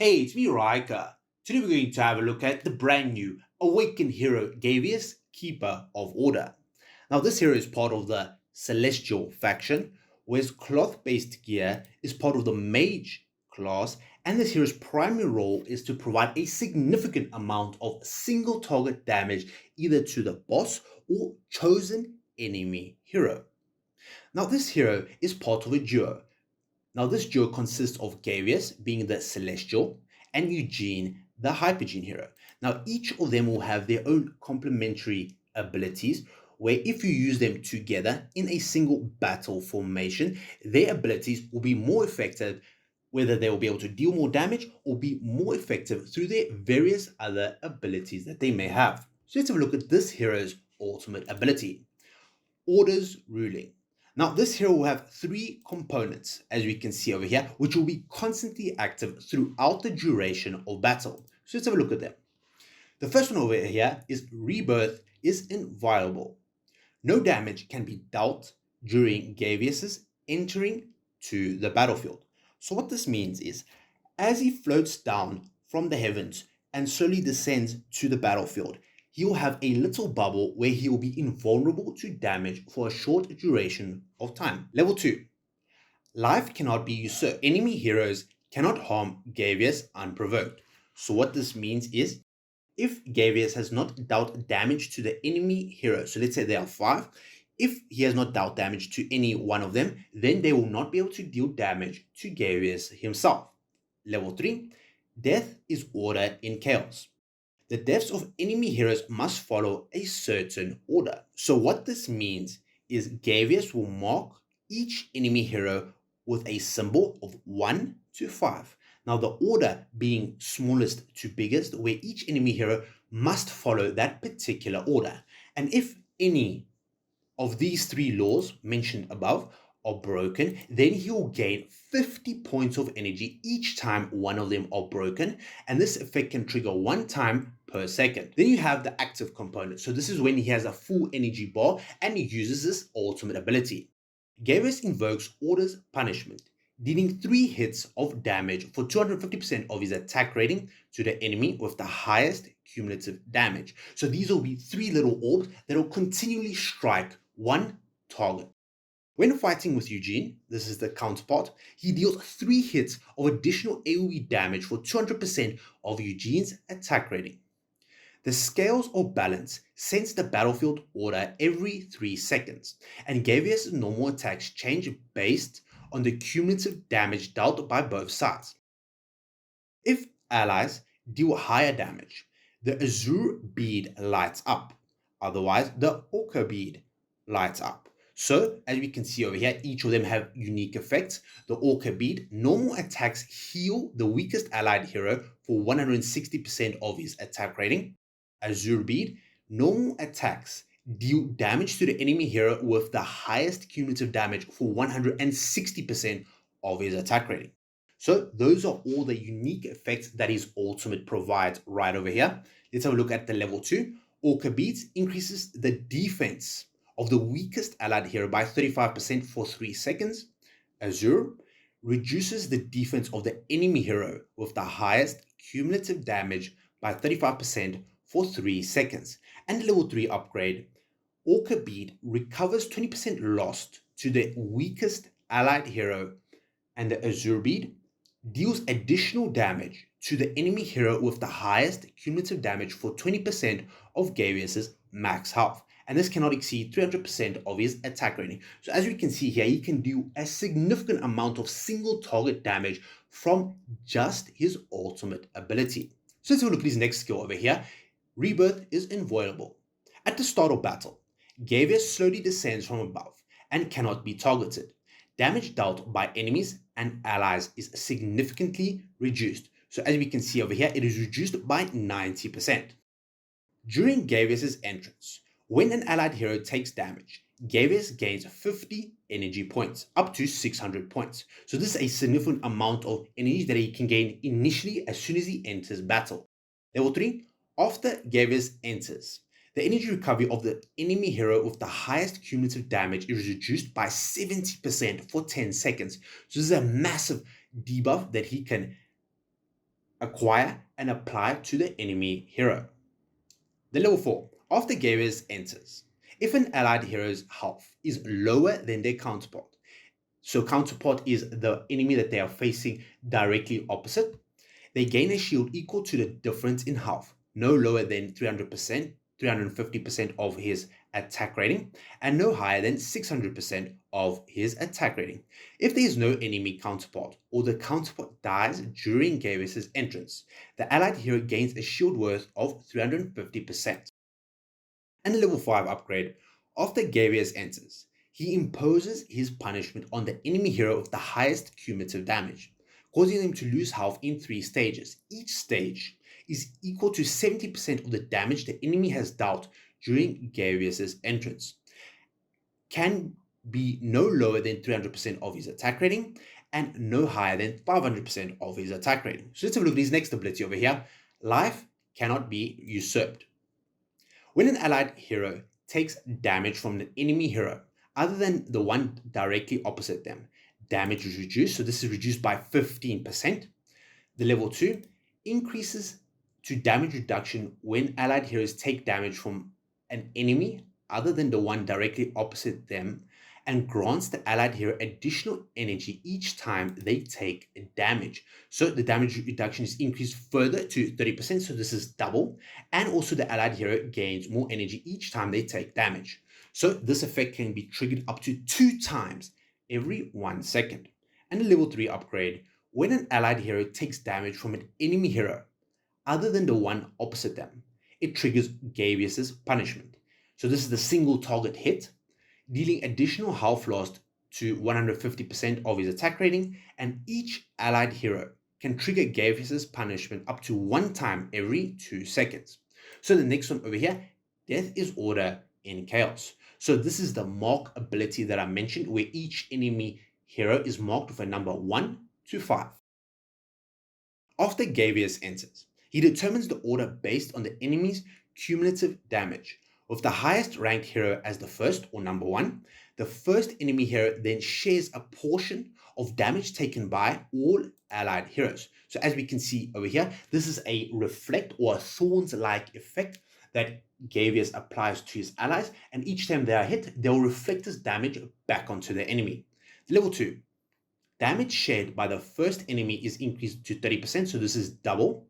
Hey, it's me, Raika. Today we're going to have a look at the brand new Awakened hero Gavus, Keeper of Order. Now, this hero is part of the Celestial faction, whereas cloth-based gear is part of the mage class, and this hero's primary role is to provide a significant amount of single target damage either to the boss or chosen enemy hero. Now, this hero is part of a duo. Now, this duo consists of Gavus being the Celestial and Eugene, the Hypergene hero. Now, each of them will have their own complementary abilities, where if you use them together in a single battle formation, their abilities will be more effective, whether they will be able to deal more damage or be more effective through their various other abilities that they may have. So let's have a look at this hero's ultimate ability. Orders ruling. Now, this hero will have three components, as we can see over here, which will be constantly active throughout the duration of battle. So let's have a look at them. The first one over here is Rebirth is inviolable. No damage can be dealt during Gavus's entering to the battlefield. So what this means is, as he floats down from the heavens and slowly descends to the battlefield, he'll have a little bubble where he will be invulnerable to damage for a short duration of time. Level 2. Life cannot be usurped. Enemy heroes cannot harm Gavus unprovoked. So what this means is, if Gavus has not dealt damage to the enemy hero, so let's say there are 5, if he has not dealt damage to any one of them, then they will not be able to deal damage to Gavus himself. Level 3. Death is order in chaos. The deaths of enemy heroes must follow a certain order. So what this means is Gavus will mark each enemy hero with a symbol of 1 to 5. Now, the order being smallest to biggest, where each enemy hero must follow that particular order. And if any of these 3 laws mentioned above are broken, then he will gain 50 points of energy each time one of them are broken, and this effect can trigger 1 time per second. Then you have the active component. So this is when he has a full energy bar and he uses this ultimate ability. Gavus invokes Order's Punishment, dealing 3 hits of damage for 250% of his attack rating to the enemy with the highest cumulative damage. So these will be 3 little orbs that will continually strike one target. When fighting with Eugene, this is the counterpart, he deals 3 hits of additional AoE damage for 200% of Eugene's attack rating. The scales of balance sense the battlefield order every 3 seconds, and Gavus' normal attacks change based on the cumulative damage dealt by both sides. If allies deal higher damage, the azure bead lights up. Otherwise, the ochre bead lights up. So, as we can see over here, each of them have unique effects. The ochre bead, normal attacks heal the weakest allied hero for 160% of his attack rating. Azure bead, normal attacks deal damage to the enemy hero with the highest cumulative damage for 160% of his attack rating. So those are all the unique effects that his ultimate provides right over here. Let's have a look at the level 2. Orca Beads increases the defense of the weakest allied hero by 35% for 3 seconds. Azure reduces the defense of the enemy hero with the highest cumulative damage by 35% for 3 seconds. And level 3 upgrade, Orca Bead recovers 20% lost to the weakest allied hero, and the Azure Bead deals additional damage to the enemy hero with the highest cumulative damage for 20% of Gavus' max health. And this cannot exceed 300% of his attack rating. So as we can see here, he can do a significant amount of single target damage from just his ultimate ability. So let's have a look at his next skill over here. Rebirth is inviolable. At the start of battle, Gavus slowly descends from above and cannot be targeted. Damage dealt by enemies and allies is significantly reduced. So as we can see over here, it is reduced by 90%. During Gavus' entrance, when an allied hero takes damage, Gavus gains 50 energy points, up to 600 points. So this is a significant amount of energy that he can gain initially as soon as he enters battle. Level 3, after Gavus enters, the energy recovery of the enemy hero with the highest cumulative damage is reduced by 70% for 10 seconds. So this is a massive debuff that he can acquire and apply to the enemy hero. The level 4. After Gavus enters, if an allied hero's health is lower than their counterpart, so counterpart is the enemy that they are facing directly opposite, they gain a shield equal to the difference in health, no lower than 300%, 350% of his attack rating, and no higher than 600% of his attack rating. If there is no enemy counterpart, or the counterpart dies during Gavus' entrance, the allied hero gains a shield worth of 350%. And the level 5 upgrade, after Gavus enters, he imposes his punishment on the enemy hero with the highest cumulative damage, causing them to lose health in 3 stages. Each stage is equal to 70% of the damage the enemy has dealt during Gavus' entrance. Can be no lower than 300% of his attack rating and no higher than 500% of his attack rating. So let's have a look at his next ability over here. Life cannot be usurped. When an allied hero takes damage from an enemy hero, other than the one directly opposite them, damage is reduced. So this is reduced by 15%. The level 2 increases to damage reduction when allied heroes take damage from an enemy other than the one directly opposite them, and grants the allied hero additional energy each time they take damage. So the damage reduction is increased further to 30%, so this is double, and also the allied hero gains more energy each time they take damage. So this effect can be triggered up to 2 times every 1 second. And the level 3 upgrade, when an allied hero takes damage from an enemy hero other than the one opposite them, it triggers Gavus' punishment. So this is the single target hit, dealing additional health loss to 150% of his attack rating, and each allied hero can trigger Gavus' punishment up to 1 time every 2 seconds. So the next one over here, Death is Order in Chaos. So this is the mark ability that I mentioned, where each enemy hero is marked with a number 1 to 5. After Gavus enters, he determines the order based on the enemy's cumulative damage, with the highest ranked hero as the first, or number 1. The first enemy hero then shares a portion of damage taken by all allied heroes. So as we can see over here, this is a reflect or a thorns-like effect that Gavus applies to his allies, and each time they are hit, they'll reflect this damage back onto the enemy. Level 2. Damage shared by the first enemy is increased to 30%, so this is double,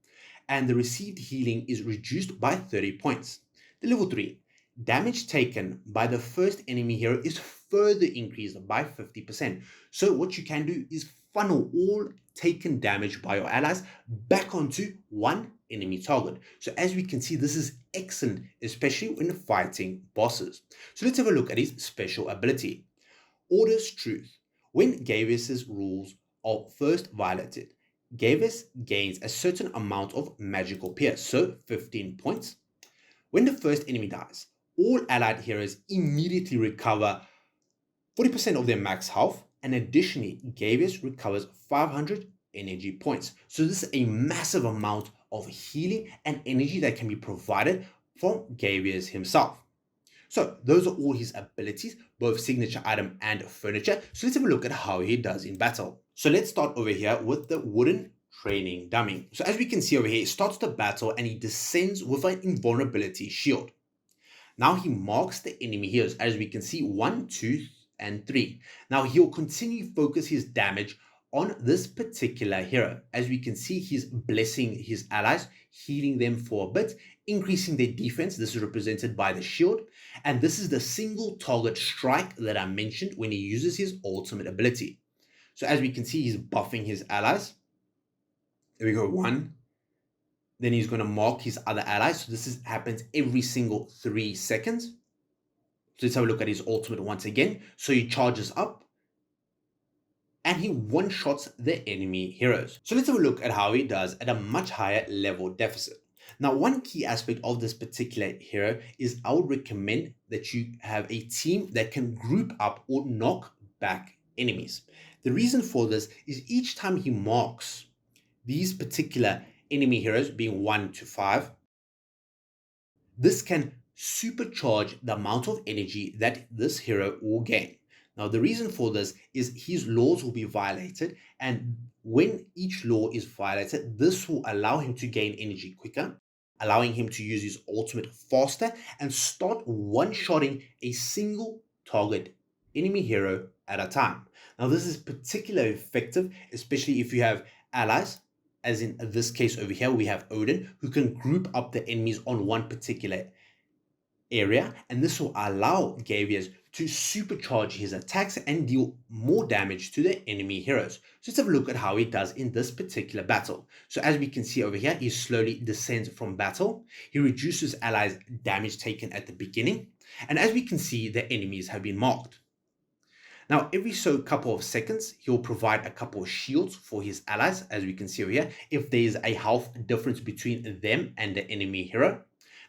and the received healing is reduced by 30 points. The level 3. Damage taken by the first enemy hero is further increased by 50%. So what you can do is funnel all taken damage by your allies back onto one enemy target. So as we can see, this is excellent, especially when fighting bosses. So let's have a look at his special ability. Order's Truth. When Gavus' rules are first violated, Gavus gains a certain amount of magical pierce, so 15 points. When the first enemy dies, all allied heroes immediately recover 40% of their max health, and additionally, Gavus recovers 500 energy points. So this is a massive amount of healing and energy that can be provided from Gavus himself. So those are all his abilities, both signature item and furniture. So let's have a look at how he does in battle. So let's start over here with the wooden training dummy. So as we can see over here, he starts the battle and he descends with an invulnerability shield. Now he marks the enemy heroes, as we can see, 1, 2, and 3. Now he'll continue to focus his damage on this particular hero. As we can see, he's blessing his allies, healing them for a bit, increasing their defense. This is represented by the shield. And this is the single target strike that I mentioned when he uses his ultimate ability. So as we can see, he's buffing his allies. There we go, 1. Then he's going to mark his other allies. So this happens every single 3 seconds. So let's have a look at his ultimate once again. So he charges up and he one-shots the enemy heroes. So let's have a look at how he does at a much higher level deficit. Now, one key aspect of this particular hero is I would recommend that you have a team that can group up or knock back enemies. The reason for this is each time he marks these particular enemy heroes, being 1 to 5, this can supercharge the amount of energy that this hero will gain. Now, the reason for this is his laws will be violated, and when each law is violated, this will allow him to gain energy quicker, allowing him to use his ultimate faster and start one-shotting a single target enemy hero at a time. Now, this is particularly effective, especially if you have allies, as in this case over here, we have Odin, who can group up the enemies on one particular area, and this will allow Gavus to supercharge his attacks and deal more damage to the enemy heroes. So let's have a look at how he does in this particular battle. So as we can see over here, he slowly descends from battle. He reduces allies' damage taken at the beginning, and as we can see, the enemies have been marked. Now, every so couple of seconds, he'll provide a couple of shields for his allies, as we can see over here, if there is a health difference between them and the enemy hero.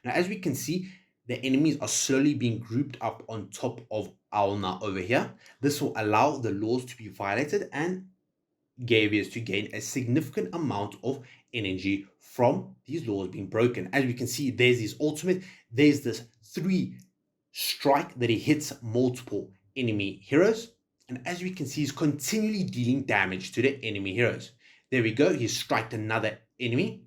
Now, as we can see, the enemies are slowly being grouped up on top of Alna over here. This will allow the laws to be violated and Gavus to gain a significant amount of energy from these laws being broken. As we can see, there's his ultimate. There's this 3 strike that he hits multiple enemy heroes. And as we can see, he's continually dealing damage to the enemy heroes. There we go. He's striked another enemy.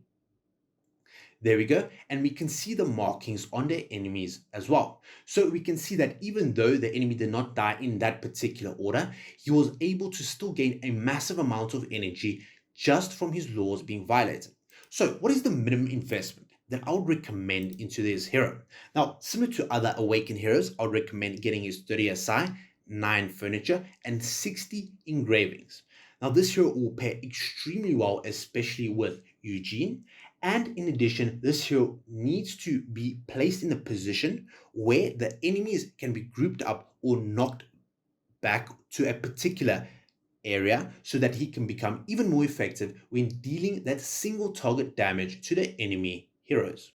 There we go. And we can see the markings on the enemies as well. So we can see that even though the enemy did not die in that particular order, he was able to still gain a massive amount of energy just from his laws being violated. So what is the minimum investment that I would recommend into this hero? Now, similar to other awakened heroes, I would recommend getting his 30 SI, 9 furniture, and 60 engravings. Now, this hero will pair extremely well, especially with Eugene. And in addition, this hero needs to be placed in a position where the enemies can be grouped up or knocked back to a particular area so that he can become even more effective when dealing that single target damage to the enemy heroes.